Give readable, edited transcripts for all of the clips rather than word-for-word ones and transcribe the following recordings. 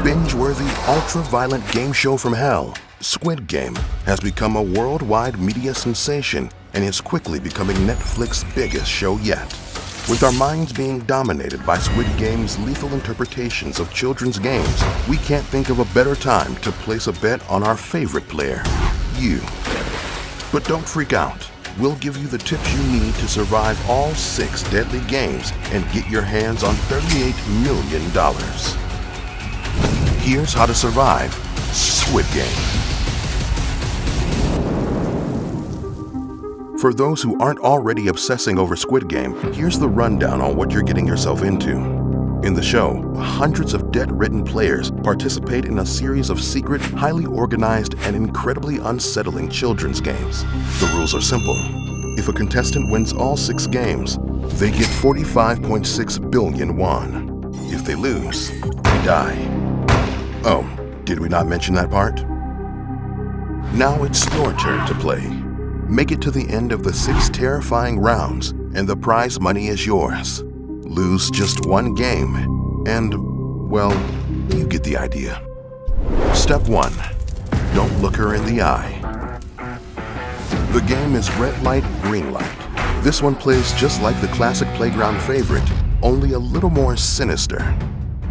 binge-worthy, ultra-violent game show from hell, Squid Game has become a worldwide media sensation and is quickly becoming Netflix's biggest show yet. With our minds being dominated by Squid Game's lethal interpretations of children's games, we can't think of a better time to place a bet on our favorite player, you. But don't freak out. We'll give you the tips you need to survive all 6 deadly games and get your hands on $38 million. Here's how to survive Squid Game. For those who aren't already obsessing over Squid Game, here's the rundown on what you're getting yourself into. In the show, hundreds of debt-ridden players participate in a series of secret, highly organized, and incredibly unsettling children's games. The rules are simple. If a contestant wins all 6 games, they get 45.6 billion won. If they lose, they die. Oh, did we not mention that part? Now it's your turn to play. Make it to the end of the 6 terrifying rounds, and the prize money is yours. Lose just 1 game, and, well, you get the idea. Step 1. Don't look her in the eye. The game is red light, green light. This one plays just like the classic playground favorite, only a little more sinister.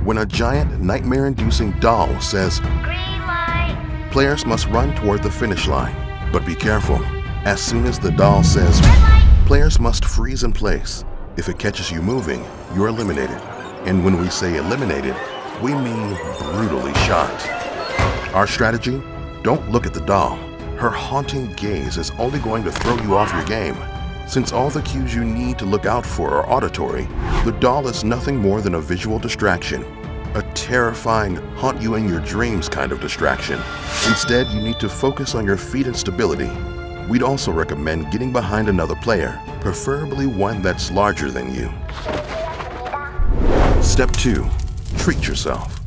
When a giant, nightmare-inducing doll says, "Green light," players must run toward the finish line. But be careful. As soon as the doll says, "Red light," players must freeze in place. If it catches you moving, you're eliminated. And when we say eliminated, we mean brutally shot. Our strategy? Don't look at the doll. Her haunting gaze is only going to throw you off your game. Since all the cues you need to look out for are auditory, the doll is nothing more than a visual distraction. A terrifying, haunt you in your dreams kind of distraction. Instead, you need to focus on your feet and stability. We'd also recommend getting behind another player, preferably one that's larger than you. Step 2. Treat yourself.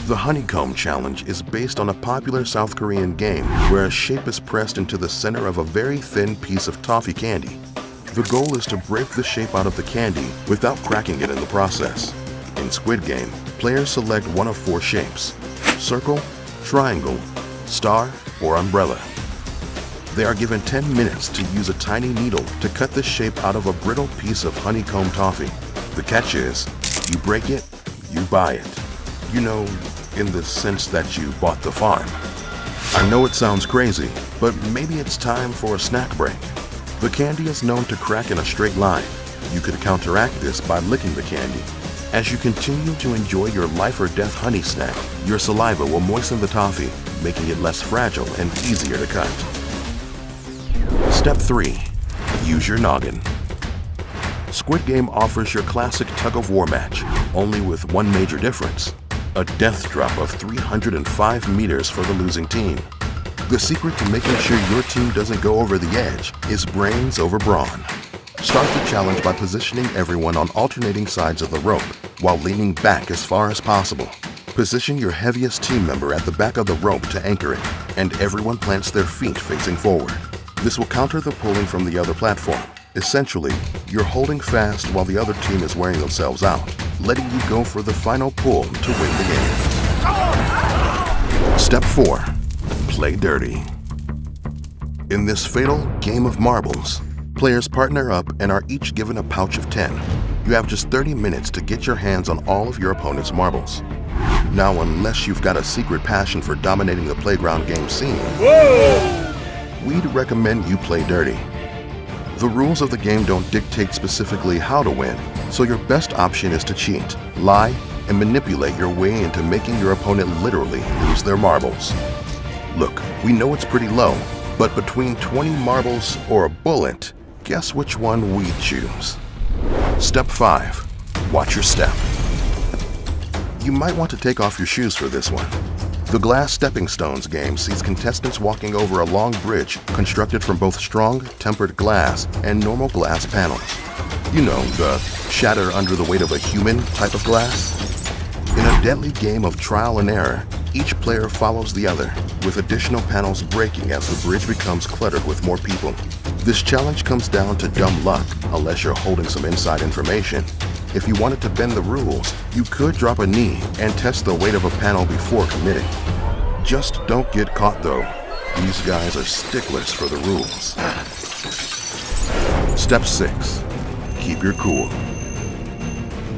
The Honeycomb Challenge is based on a popular South Korean game where a shape is pressed into the center of a very thin piece of toffee candy. The goal is to break the shape out of the candy without cracking it in the process. In Squid Game, players select one of 4 shapes: circle, triangle, star, or umbrella. They are given 10 minutes to use a tiny needle to cut the shape out of a brittle piece of honeycomb toffee. The catch is, you break it, you buy it. You know, in the sense that you bought the farm. I know it sounds crazy, but maybe it's time for a snack break. The candy is known to crack in a straight line. You could counteract this by licking the candy. As you continue to enjoy your life or death honey snack, your saliva will moisten the toffee, making it less fragile and easier to cut. Step 3. Use your noggin. Squid Game offers your classic tug-of-war match, only with one major difference: a death drop of 305 meters for the losing team. The secret to making sure your team doesn't go over the edge is brains over brawn. Start the challenge by positioning everyone on alternating sides of the rope while leaning back as far as possible. Position your heaviest team member at the back of the rope to anchor it, and everyone plants their feet facing forward. This will counter the pulling from the other platform. Essentially, you're holding fast while the other team is wearing themselves out, letting you go for the final pull to win the game. Step 4. Play dirty. In this fatal game of marbles, players partner up and are each given a pouch of 10. You have just 30 minutes to get your hands on all of your opponent's marbles. Now, unless you've got a secret passion for dominating the playground game scene, we'd recommend you play dirty. The rules of the game don't dictate specifically how to win, so your best option is to cheat, lie, and manipulate your way into making your opponent literally lose their marbles. Look, we know it's pretty low, but between 20 marbles or a bullet, guess which one we'd choose. Step 5. Watch your step. You might want to take off your shoes for this one. The Glass Stepping Stones game sees contestants walking over a long bridge constructed from both strong, tempered glass and normal glass panels. You know, the shatter under the weight of a human type of glass. In a deadly game of trial and error, each player follows the other, with additional panels breaking as the bridge becomes cluttered with more people. This challenge comes down to dumb luck, unless you're holding some inside information. If you wanted to bend the rules, you could drop a knee and test the weight of a panel before committing. Just don't get caught though. These guys are sticklers for the rules. Step 6. Keep your cool.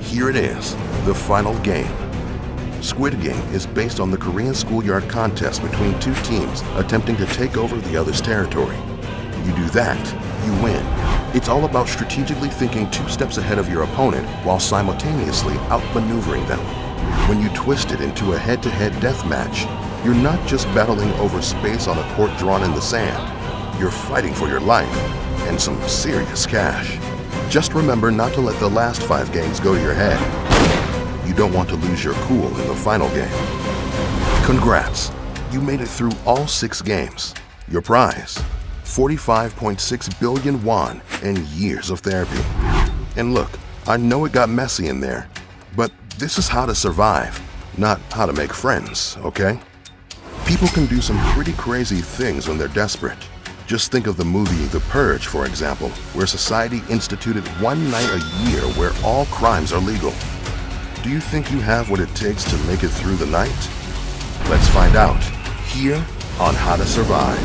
Here it is, the final game. Squid Game is based on the Korean schoolyard contest between two teams attempting to take over the other's territory. You do that, you win. It's all about strategically thinking 2 steps ahead of your opponent while simultaneously outmaneuvering them. When you twist it into a head-to-head death match, you're not just battling over space on a court drawn in the sand. You're fighting for your life and some serious cash. Just remember not to let the last 5 games go to your head. You don't want to lose your cool in the final game. Congrats! You made it through all 6 games. Your prize, 45.6 billion won and years of therapy. And look, I know it got messy in there, but this is how to survive, not how to make friends, okay? People can do some pretty crazy things when they're desperate. Just think of the movie The Purge, for example, where society instituted 1 night a year where all crimes are legal. Do you think you have what it takes to make it through the night? Let's find out, here on How to Survive.